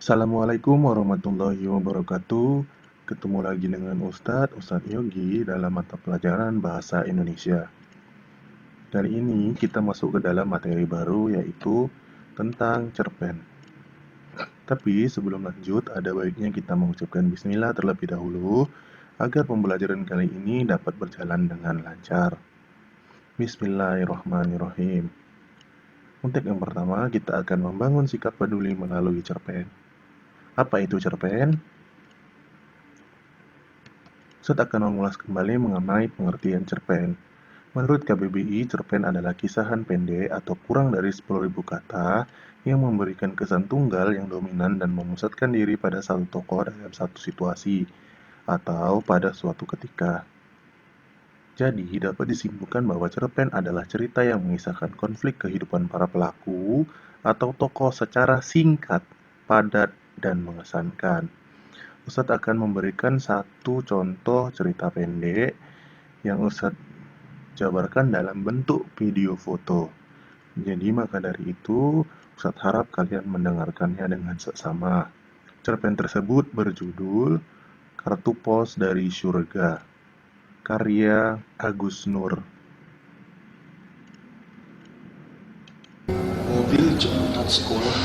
Assalamualaikum warahmatullahi wabarakatuh. Ketemu lagi dengan Ustadz Yogi dalam mata pelajaran Bahasa Indonesia. Kali ini kita masuk ke dalam materi baru yaitu tentang cerpen. Tapi sebelum lanjut, ada baiknya kita mengucapkan bismillah terlebih dahulu agar pembelajaran kali ini dapat berjalan dengan lancar. Bismillahirrahmanirrahim. Untuk yang pertama, kita akan membangun sikap peduli melalui cerpen. Apa itu cerpen? Ustadz akan mengulas kembali mengenai pengertian cerpen. Menurut KBBI, cerpen adalah kisahan pendek atau kurang dari 10.000 kata yang memberikan kesan tunggal yang dominan dan memusatkan diri pada satu tokoh dalam satu situasi atau pada suatu ketika. Jadi, dapat disimpulkan bahwa cerpen adalah cerita yang mengisahkan konflik kehidupan para pelaku atau tokoh secara singkat, padat, dan mengesankan. Ustadz akan memberikan satu contoh cerita pendek yang Ustadz jabarkan dalam bentuk video foto. Jadi maka dari itu, Ustadz harap kalian mendengarkannya dengan seksama. Cerpen tersebut berjudul Kartu Pos dari Surga, karya Agus Nur. Mobil jemputan sekolah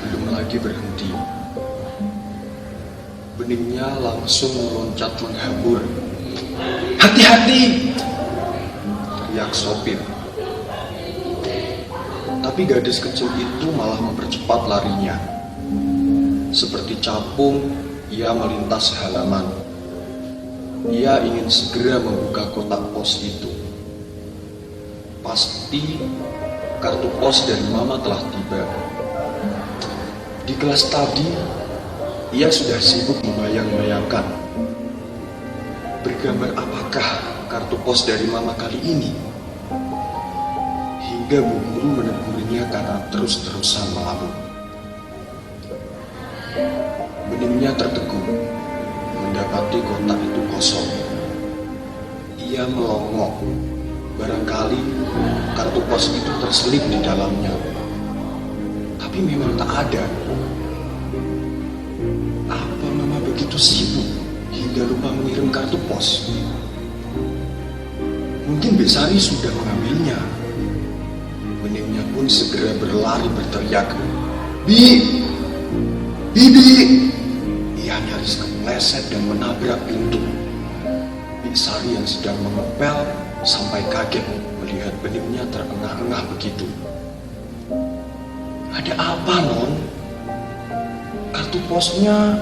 belum lagi berhenti. Beningnya langsung meloncat menghambur. "Hati-hati!" teriak sopir. Tapi gadis kecil itu malah mempercepat larinya. Seperti capung, ia melintas halaman. Ia ingin segera membuka kotak pos itu. Pasti kartu pos dari mama telah tiba. Di kelas tadi, ia sudah sibuk membayang-bayangkan. Bergambar apakah kartu pos dari mama kali ini? Hingga bu guru menegurnya karena terus-terusan melamun. Beningnya tertegun, mendapati kotak itu kosong. Ia melongok. Barangkali kartu pos itu terselip di dalamnya. Tapi memang tak ada. Apa mama begitu sibuk hingga lupa mengirim kartu pos? Mungkin Besari sudah mengambilnya. Beningnya pun segera berlari berteriak, "Bi! Bibi!" Ia nyaris kepleset dan menabrak pintu. Besari yang sedang mengepel sampai kaget melihat beningnya terengah-engah begitu. "Ada apa, Non? Kartu posnya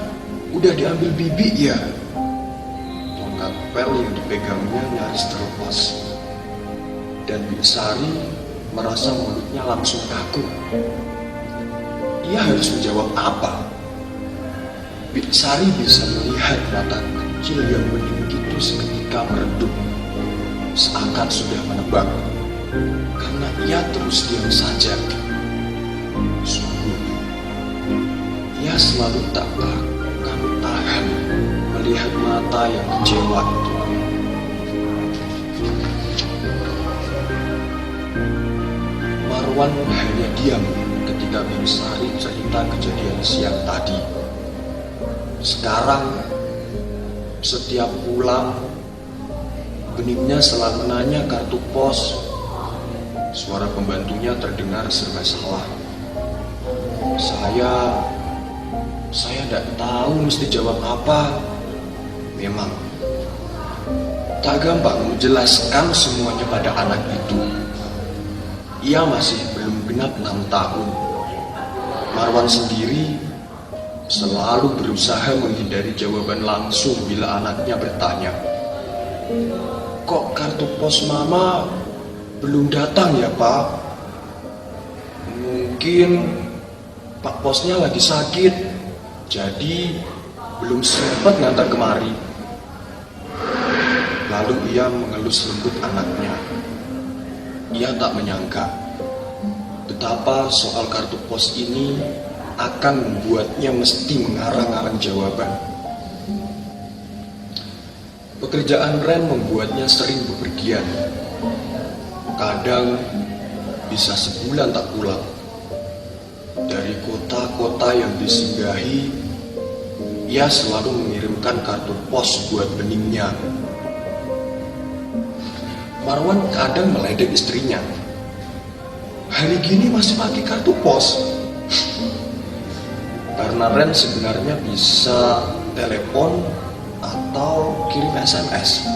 udah diambil Bibi ya?" Tongkat pel yang dipegangnya nyaris terlepas. Dan Besari merasa mulutnya langsung kaku. Ia harus menjawab apa? Besari bisa melihat mata kecil yang bening itu seketika meredup. Seakan sudah menebak, karena ia terus diam saja. Sungguh, ia selalu tak akan tahan melihat mata yang kecewa itu. Marwan hanya diam ketika Besari cerita kejadian siang tadi. Sekarang, setiap pulang, beningnya selalu menanya kartu pos. Suara pembantunya terdengar serba salah. Saya tidak tahu mesti jawab apa. Memang, tak gampang menjelaskan semuanya pada anak itu. Ia masih belum genap 6 tahun. Marwan sendiri selalu berusaha menghindari jawaban langsung bila anaknya bertanya, "Kok kartu pos mama belum datang ya, Pak?" "Mungkin Pak Posnya lagi sakit, jadi belum sempat ngantar kemari." Lalu ia mengelus lembut anaknya. Ia tak menyangka betapa soal kartu pos ini akan membuatnya mesti mengarang-arang jawaban. Pekerjaan Ren membuatnya sering bepergian. Kadang bisa sebulan tak pulang. Dari kota ke kota yang disinggahi, ia selalu mengirimkan kartu pos buat beningnya. Marwan kadang meledek istrinya. Hari gini masih pakai kartu pos? Karena Ren sebenarnya bisa telepon atau kirim SMS.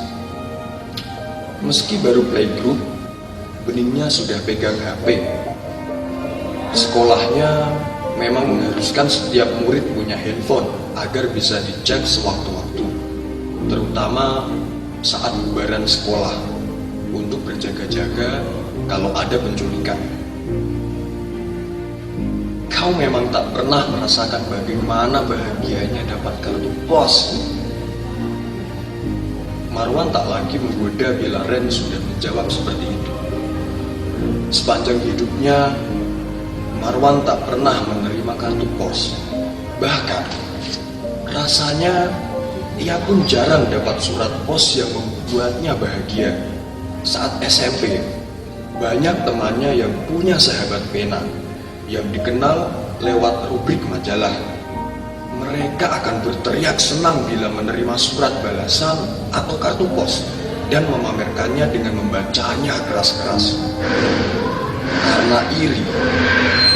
Meski baru playgroup, beningnya sudah pegang HP. Sekolahnya memang mengharuskan setiap murid punya handphone agar bisa dicek sewaktu-waktu, terutama saat bubaran sekolah untuk berjaga-jaga kalau ada penculikan. Kau memang tak pernah merasakan bagaimana bahagianya dapat kartu pos. Marwan tak lagi menggoda bila Ren sudah menjawab seperti itu. Sepanjang hidupnya, Marwan tak pernah menerima kartu pos. Bahkan, rasanya ia pun jarang dapat surat pos yang membuatnya bahagia. Saat SMP, banyak temannya yang punya sahabat pena yang dikenal lewat rubrik majalah. Mereka akan berteriak senang bila menerima surat balasan atau kartu pos dan memamerkannya dengan membacanya keras-keras. Karena iri,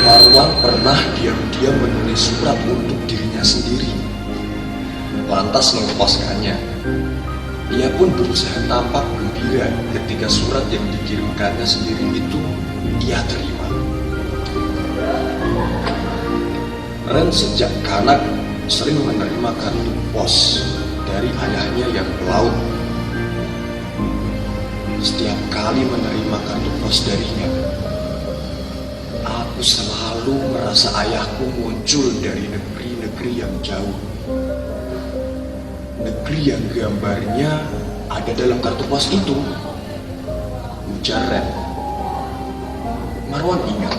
Marwan pernah diam-diam menulis surat untuk dirinya sendiri, lantas mengepaskannya. Ia pun berusaha tampak gembira ketika surat yang dikirimkannya sendiri itu ia terima. Ren sejak kanak sering menerima kartu pos dari ayahnya yang pelaut. Setiap kali menerima kartu pos darinya, aku selalu merasa ayahku muncul dari negeri-negeri yang jauh. Negeri yang gambarnya ada dalam kartu pos itu, ujar Ren. Marwan ingat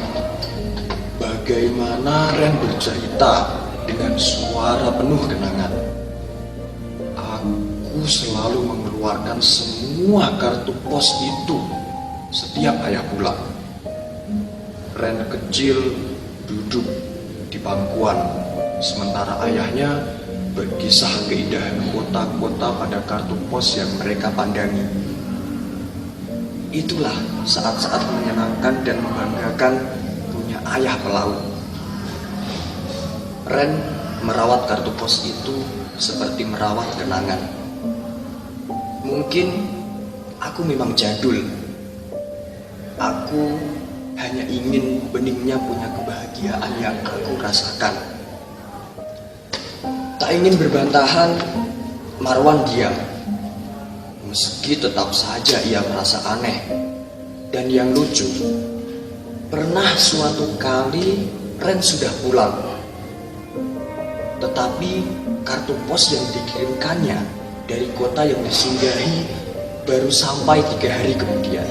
bagaimana Ren bercerita dengan suara penuh kenangan. Aku selalu mengeluarkan semua kartu pos itu setiap ayah pulang. Ren kecil duduk di pangkuan, sementara ayahnya berkisah keindahan kota-kota pada kartu pos yang mereka pandangi. Itulah saat-saat menyenangkan dan membanggakan punya ayah pelaut. Ren merawat kartu pos itu seperti merawat kenangan. Mungkin aku memang jadul. Aku hanya ingin beningnya punya kebahagiaan yang aku rasakan. Tak ingin berbantahan, Marwan diam. Meski tetap saja ia merasa aneh. Dan yang lucu, pernah suatu kali Ren sudah pulang. Tetapi kartu pos yang dikirimkannya dari kota yang disinggahi baru sampai 3 hari kemudian.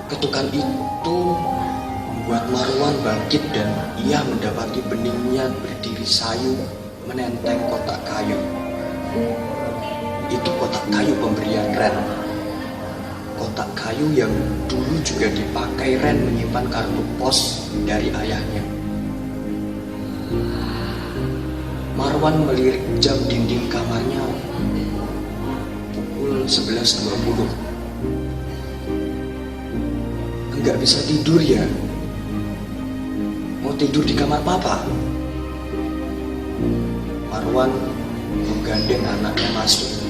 Ketukan itu membuat Marwan bangkit dan ia mendapati beningnya berdiri sayu menenteng kotak kayu. Itu kotak kayu pemberian Ren. Kotak kayu yang dulu juga dipakai Ren menyimpan kartu pos dari ayahnya. Marwan melirik jam dinding kamarnya pukul 11.20. Enggak bisa tidur ya? Mau tidur di kamar papa? Marwan menggandeng anaknya masuk.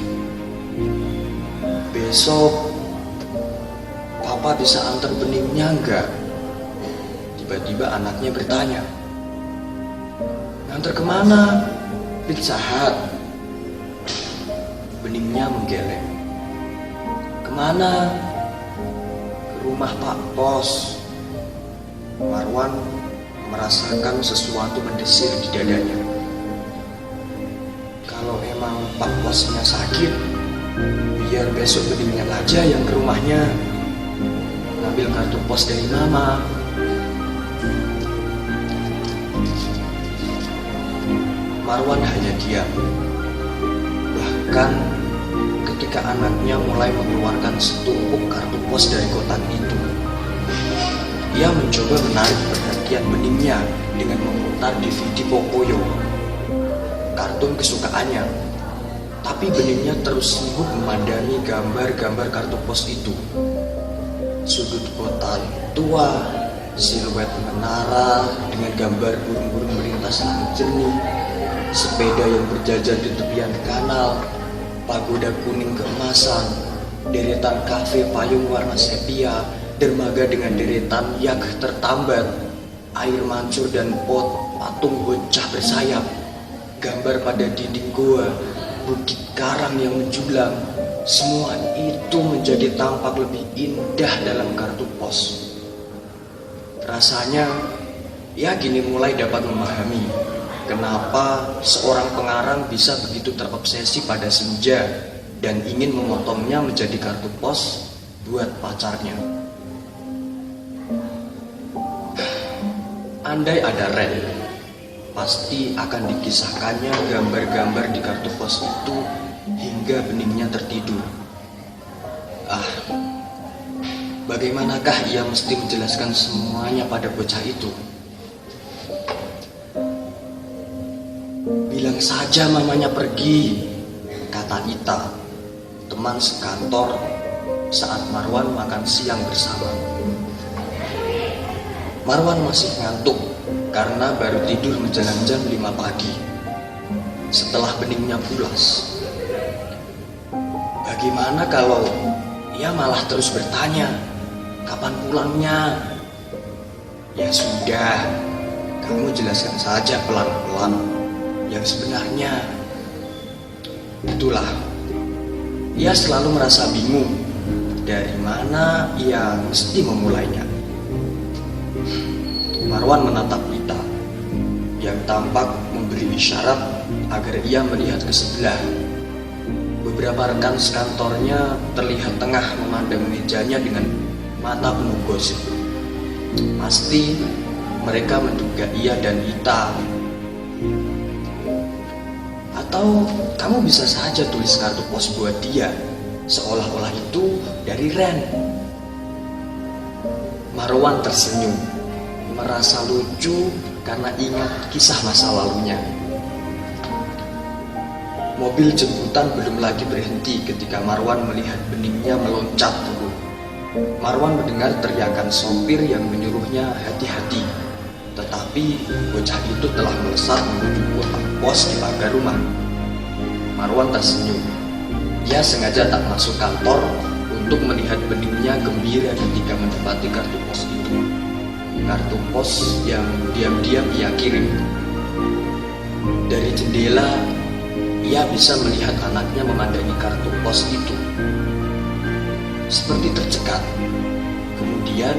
Besok papa bisa antar beningnya enggak? Tiba-tiba anaknya bertanya. Antar kemana? Pizza Hut. Beningnya menggeleng. Kemana? Ke rumah Pak Pos. Marwan merasakan sesuatu mendesir di dadanya. Kalau emang Pak Posnya sakit, biar besok beningnya aja yang ke rumahnya ngambil kartu pos dari mama. Marwan hanya diam. Bahkan ketika anaknya mulai mengeluarkan setumpuk kartu pos dari kotak itu, Ia mencoba menarik perhatian beningnya dengan memutar DVD Pocoyo, kartun kesukaannya. Tapi beningnya terus sibuk memandangi gambar-gambar kartu pos itu. Sudut kota yang tua, siluet menara dengan gambar burung-burung melintas langit jernih, sepeda yang berjajar di tepian kanal, pagoda kuning keemasan, deretan kafe payung warna sepia, dermaga dengan deretan yak tertambat, air mancur dan pot patung bocah bersayap, gambar pada dinding goa, bukit karang yang menjulang. Semua itu menjadi tampak lebih indah dalam kartu pos. Rasanya, ia kini mulai dapat memahami kenapa seorang pengarang bisa begitu terobsesi pada senja dan ingin memotongnya menjadi kartu pos buat pacarnya. Andai ada Ren, pasti akan dikisahkannya gambar-gambar di kartu pos itu hingga beningnya tertidur. Bagaimanakah ia mesti menjelaskan semuanya pada bocah itu? Bilang saja mamanya pergi, kata Ita, teman sekantor saat Marwan makan siang bersama. Marwan masih ngantuk karena baru tidur menjelang jam 5 pagi. Setelah beningnya pulas. Bagaimana kalau ia malah terus bertanya, kapan pulangnya? Ya sudah, kamu jelaskan saja pelan-pelan yang sebenarnya. Itulah, ia selalu merasa bingung dari mana ia mesti memulainya. Marwan menatap Ita yang tampak memberi isyarat agar ia melihat ke sebelah. Beberapa rekan sekantornya terlihat tengah memandang mejanya dengan mata penuh gosip. Pasti mereka menduga ia dan Ita. Atau kamu bisa saja tulis kartu pos buat dia, seolah-olah itu dari Ren. Marwan tersenyum, merasa lucu karena ingat kisah masa lalunya. Mobil jemputan belum lagi berhenti ketika Marwan melihat beningnya meloncat turun. Marwan mendengar teriakan sopir yang menyuruhnya hati-hati. Tetapi bocah itu telah melesat menuju kotak pos di pagar rumah. Marwan tersenyum. Ia sengaja tak masuk kantor untuk melihat beningnya gembira ketika mendapati kartu pos itu. Kartu pos yang diam-diam ia kirim. Dari jendela, ia bisa melihat anaknya memandangi kartu pos itu. Seperti tercekat. Kemudian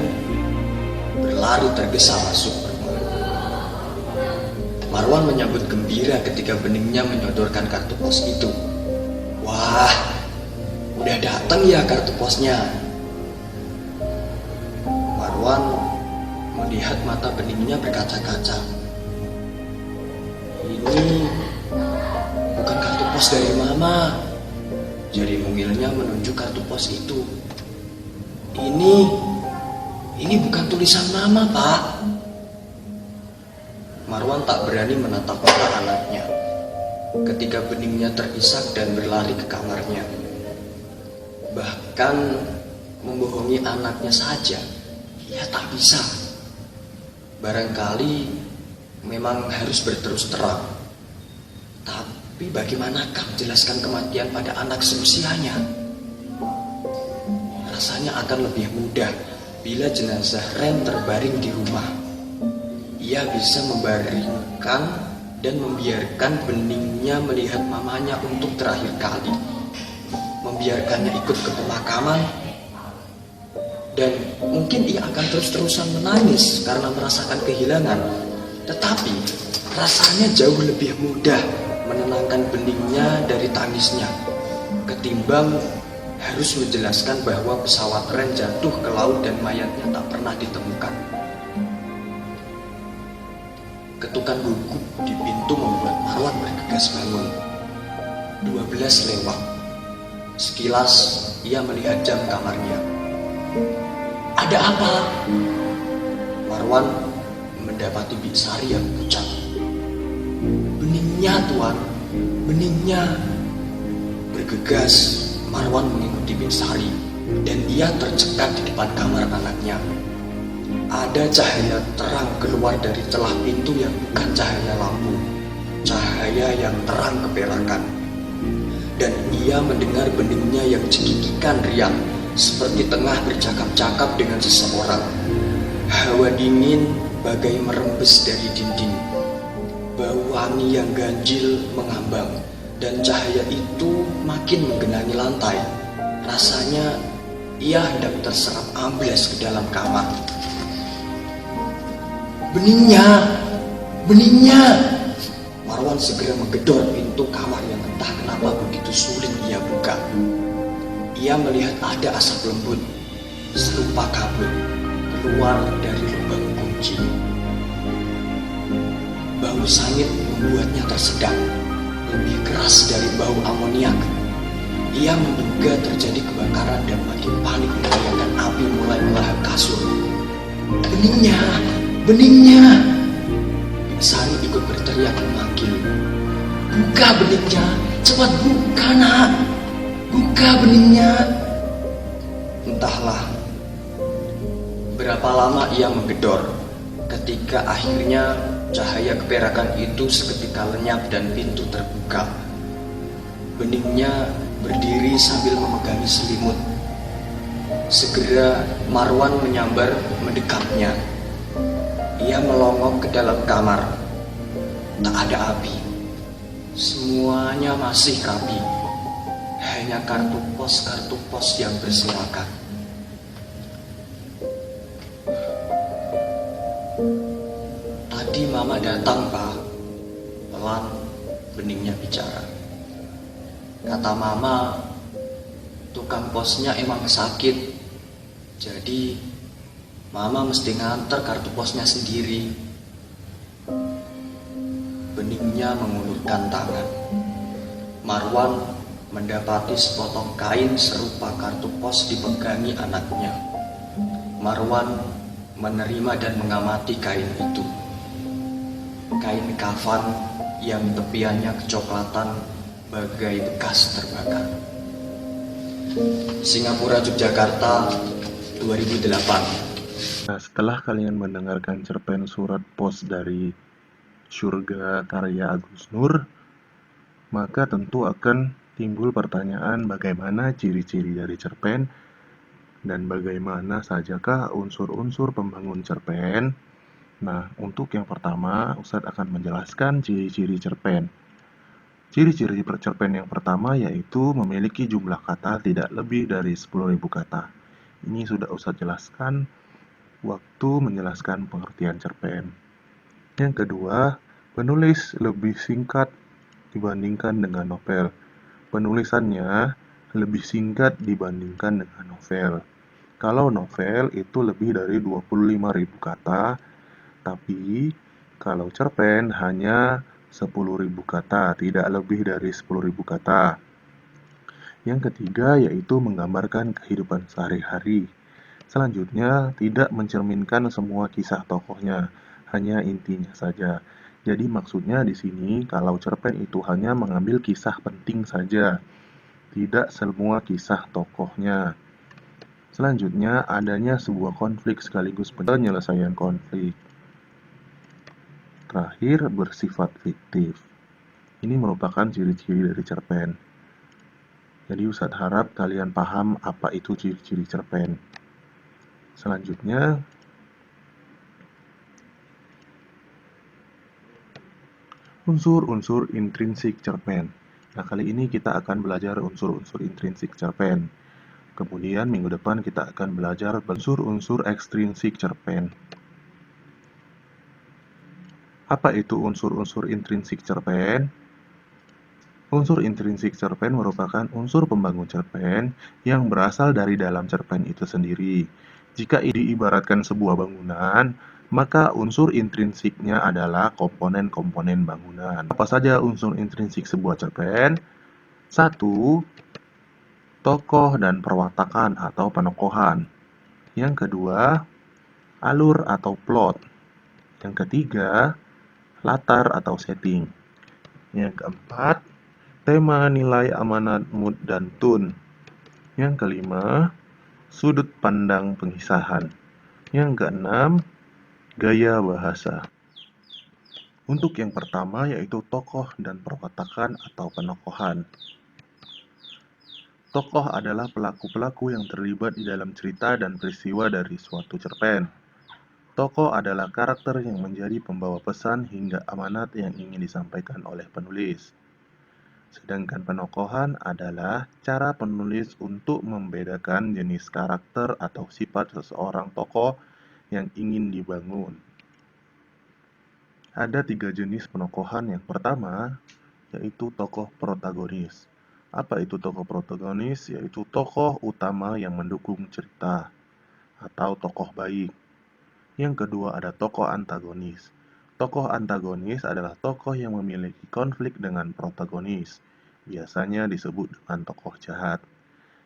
berlari tergesa masuk rumah. Marwan menyambut gembira ketika beningnya menyodorkan kartu pos itu. Wah, udah datang ya kartu posnya. Marwan melihat mata beningnya berkaca-kaca. Ini bukan kartu pos dari mama. Jari mungilnya menunjuk kartu pos itu. Ini bukan tulisan mama, Pak. Marwan tak berani menatap mata anaknya ketika beningnya terisak dan berlari ke kamarnya. Bahkan membohongi anaknya saja, ia tak bisa. Barangkali memang harus berterus terang. Tapi bagaimanakah menjelaskan kematian pada anak seusianya? Rasanya akan lebih mudah bila jenazah Ren terbaring di rumah. Ia bisa membaringkan dan membiarkan beningnya melihat mamanya untuk terakhir kali. Membiarkannya ikut ke pemakaman. Dan mungkin ia akan terus-terusan menangis karena merasakan kehilangan. Tetapi rasanya jauh lebih mudah menenangkan beningnya dari tangisnya ketimbang harus menjelaskan bahwa pesawat Ren jatuh ke laut dan mayatnya tak pernah ditemukan. Ketukan gugup di pintu membuat Marwan bergegas bangun. 12 lewat. Sekilas ia melihat jam kamarnya. Ada apa? Marwan mendapati Biksari yang pucat. "Beningnya, Tuan, beningnya." Bergegas, Marwan mengikuti Biksari dan ia tercekat di depan kamar anaknya. Ada cahaya terang keluar dari celah pintu yang bukan cahaya lampu, cahaya yang terang keperakan. Dan ia mendengar beningnya yang cekikikan riang, seperti tengah bercakap-cakap dengan seseorang. Hawa dingin bagai merembes dari dinding. Bau wangi yang ganjil mengambang, dan cahaya itu makin menggenangi lantai. Rasanya ia hendak terserap amblas ke dalam kamar. "Beningnya! Beningnya!" Marwan segera menggedor pintu kamar yang entah kenapa begitu sulit ia buka. Ia melihat ada asap lembut, serupa kabut, keluar dari lubang kunci. Bau sangit membuatnya tersedak, lebih keras dari bau amoniak. Ia menduga terjadi kebakaran dan makin panik membayangkan api mulai melahap kasur. "Beningnya! Beningnya!" Biksari ikut berteriak memanggil. "Buka beningnya! Cepat buka, nak! Buka beningnya!" Entahlah berapa lama ia menggedor, ketika akhirnya cahaya keperakan itu seketika lenyap dan pintu terbuka. Beningnya berdiri sambil memegangi selimut. Segera Marwan menyambar mendekapnya. Ia melongok ke dalam kamar. Tak ada api. Semuanya masih rapi. Hanya kartu pos yang berserakan. "Tadi Mama datang, Pak." Pelan beningnya bicara. "Kata Mama, tukang posnya emang sakit. Jadi Mama mesti nganter kartu posnya sendiri." Beningnya mengulurkan tangan. Marwan mendapati sepotong kain serupa kartu pos dipegangi anaknya. Marwan menerima dan mengamati kain itu. Kain kafan yang tepiannya kecoklatan bagai bekas terbakar. Singapura, Yogyakarta, 2008. Nah, setelah kalian mendengarkan cerpen Surat Pos dari Surga karya Agus Nur, maka tentu akan timbul pertanyaan bagaimana ciri-ciri dari cerpen dan bagaimana sajakah unsur-unsur pembangun cerpen. Nah, untuk yang pertama, Ustadz akan menjelaskan ciri-ciri cerpen. Ciri-ciri cerpen yang pertama yaitu memiliki jumlah kata tidak lebih dari 10.000 kata. Ini sudah Ustadz jelaskan waktu menjelaskan pengertian cerpen. Yang kedua, penulis lebih singkat dibandingkan dengan novel. Penulisannya lebih singkat dibandingkan dengan novel. Kalau novel itu lebih dari 25.000 kata, tapi kalau cerpen hanya 10.000 kata, tidak lebih dari 10.000 kata. Yang ketiga yaitu menggambarkan kehidupan sehari-hari. Selanjutnya, tidak mencerminkan semua kisah tokohnya, hanya intinya saja. Jadi maksudnya di sini kalau cerpen itu hanya mengambil kisah penting saja, tidak semua kisah tokohnya. Selanjutnya, adanya sebuah konflik sekaligus penyelesaian konflik. Terakhir, bersifat fiktif. Ini merupakan ciri-ciri dari cerpen. Jadi Ustadz harap kalian paham apa itu ciri-ciri cerpen. Selanjutnya, unsur-unsur intrinsik cerpen. Nah, kali ini kita akan belajar unsur-unsur intrinsik cerpen. Kemudian minggu depan kita akan belajar unsur-unsur ekstrinsik cerpen. Apa itu unsur-unsur intrinsik cerpen? Unsur intrinsik cerpen merupakan unsur pembangun cerpen yang berasal dari dalam cerpen itu sendiri. Jika diibaratkan sebuah bangunan, maka unsur intrinsiknya adalah komponen-komponen bangunan. Apa saja unsur intrinsik sebuah cerpen? 1. Tokoh dan perwatakan atau penokohan. Yang kedua, alur atau plot. Yang ketiga, latar atau setting. Yang keempat, tema, nilai, amanat, mood, dan tone. Yang kelima, sudut pandang pengisahan. Yang keenam, gaya bahasa. Untuk yang pertama yaitu tokoh dan perwatakan atau penokohan. Tokoh adalah pelaku-pelaku yang terlibat di dalam cerita dan peristiwa dari suatu cerpen. Tokoh adalah karakter yang menjadi pembawa pesan hingga amanat yang ingin disampaikan oleh penulis. Sedangkan penokohan adalah cara penulis untuk membedakan jenis karakter atau sifat seseorang tokoh yang ingin dibangun. Ada 3 jenis penokohan. Yang pertama, yaitu tokoh protagonis. Apa itu tokoh protagonis? Yaitu tokoh utama yang mendukung cerita atau tokoh baik. Yang kedua ada tokoh antagonis. Tokoh antagonis adalah tokoh yang memiliki konflik dengan protagonis. Biasanya disebut dengan tokoh jahat.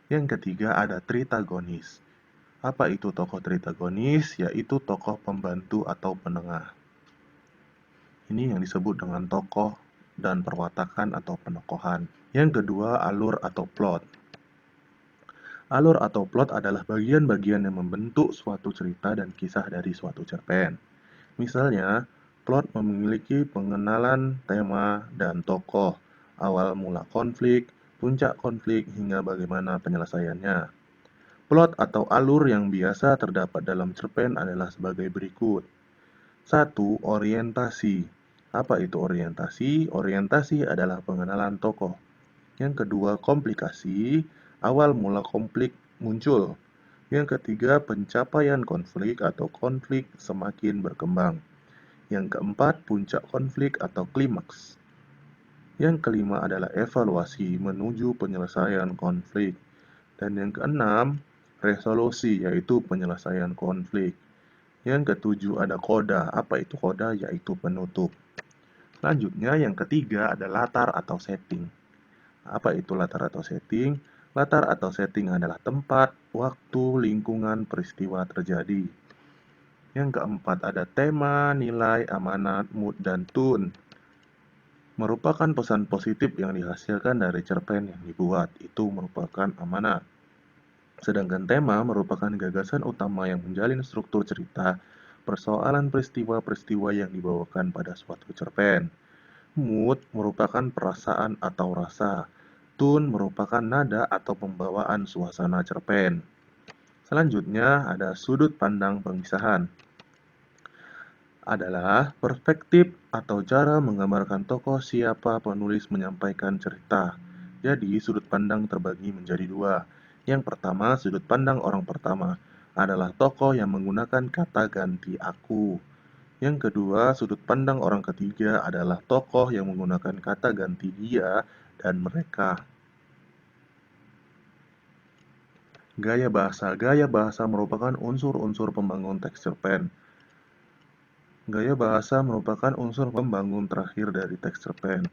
Yang ketiga ada tritagonis. Apa itu tokoh tritagonis? Yaitu tokoh pembantu atau penengah. Ini yang disebut dengan tokoh dan perwatakan atau penokohan. Yang kedua, alur atau plot. Alur atau plot adalah bagian-bagian yang membentuk suatu cerita dan kisah dari suatu cerpen. Misalnya, plot memiliki pengenalan tema dan tokoh, awal mula konflik, puncak konflik, hingga bagaimana penyelesaiannya. Plot atau alur yang biasa terdapat dalam cerpen adalah sebagai berikut. 1. Orientasi. Apa itu orientasi? Orientasi adalah pengenalan tokoh. Yang kedua, komplikasi. Awal mula konflik muncul. Yang ketiga, pencapaian konflik atau konflik semakin berkembang. Yang keempat, puncak konflik atau klimaks. Yang kelima adalah evaluasi menuju penyelesaian konflik. Dan yang keenam, resolusi, yaitu penyelesaian konflik. Yang ketujuh ada koda. Apa itu koda? Yaitu penutup. Selanjutnya yang ketiga ada latar atau setting. Apa itu latar atau setting? Latar atau setting adalah tempat, waktu, lingkungan, peristiwa terjadi. Yang keempat ada tema, nilai, amanat, mood, dan tone. Merupakan pesan positif yang dihasilkan dari cerpen yang dibuat. Itu merupakan amanat. Sedangkan tema merupakan gagasan utama yang menjalin struktur cerita, persoalan peristiwa-peristiwa yang dibawakan pada suatu cerpen. Mood merupakan perasaan atau rasa. Tune merupakan nada atau pembawaan suasana cerpen. Selanjutnya ada sudut pandang pemisahan. Adalah perspektif atau cara menggambarkan tokoh siapa penulis menyampaikan cerita. Jadi sudut pandang terbagi menjadi 2. Yang pertama, sudut pandang orang pertama adalah tokoh yang menggunakan kata ganti aku. Yang kedua, sudut pandang orang ketiga adalah tokoh yang menggunakan kata ganti dia dan mereka. Gaya bahasa. Gaya bahasa merupakan unsur-unsur pembangun teks cerpen. Gaya bahasa merupakan unsur pembangun terakhir dari teks cerpen.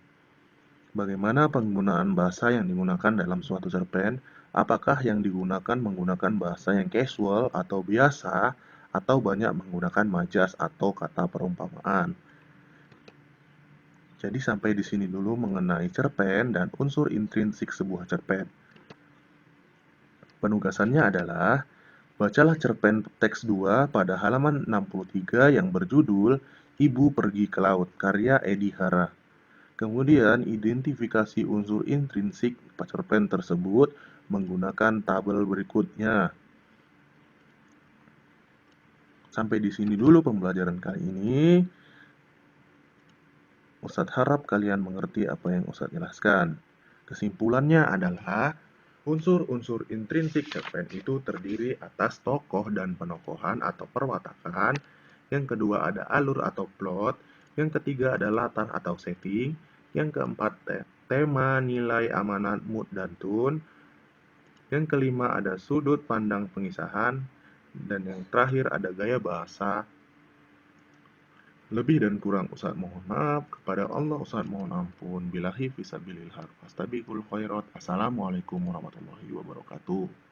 Bagaimana penggunaan bahasa yang digunakan dalam suatu cerpen? Apakah yang digunakan menggunakan bahasa yang casual atau biasa, atau banyak menggunakan majas atau kata perumpamaan? Jadi sampai di sini dulu mengenai cerpen dan unsur intrinsik sebuah cerpen. Penugasannya adalah, bacalah cerpen teks 2 pada halaman 63 yang berjudul Ibu Pergi ke Laut, karya Edi Hara. Kemudian identifikasi unsur intrinsik cerpen tersebut menggunakan tabel berikutnya. Sampai di sini dulu pembelajaran kali ini. Ustadz harap kalian mengerti apa yang Ustadz jelaskan. Kesimpulannya adalah, unsur-unsur intrinsik cerpen itu terdiri atas tokoh dan penokohan atau perwatakan. Yang kedua ada alur atau plot. Yang ketiga ada latar atau setting. Yang keempat tema, nilai, amanat, mood, dan tone. Yang kelima ada sudut pandang pengisahan. Dan yang terakhir ada gaya bahasa. Lebih dan kurang Ustadz mohon maaf. Kepada Allah Ustadz mohon ampun. Billahi fisabilillah. Fastabiqul khairat. Assalamualaikum warahmatullahi wabarakatuh.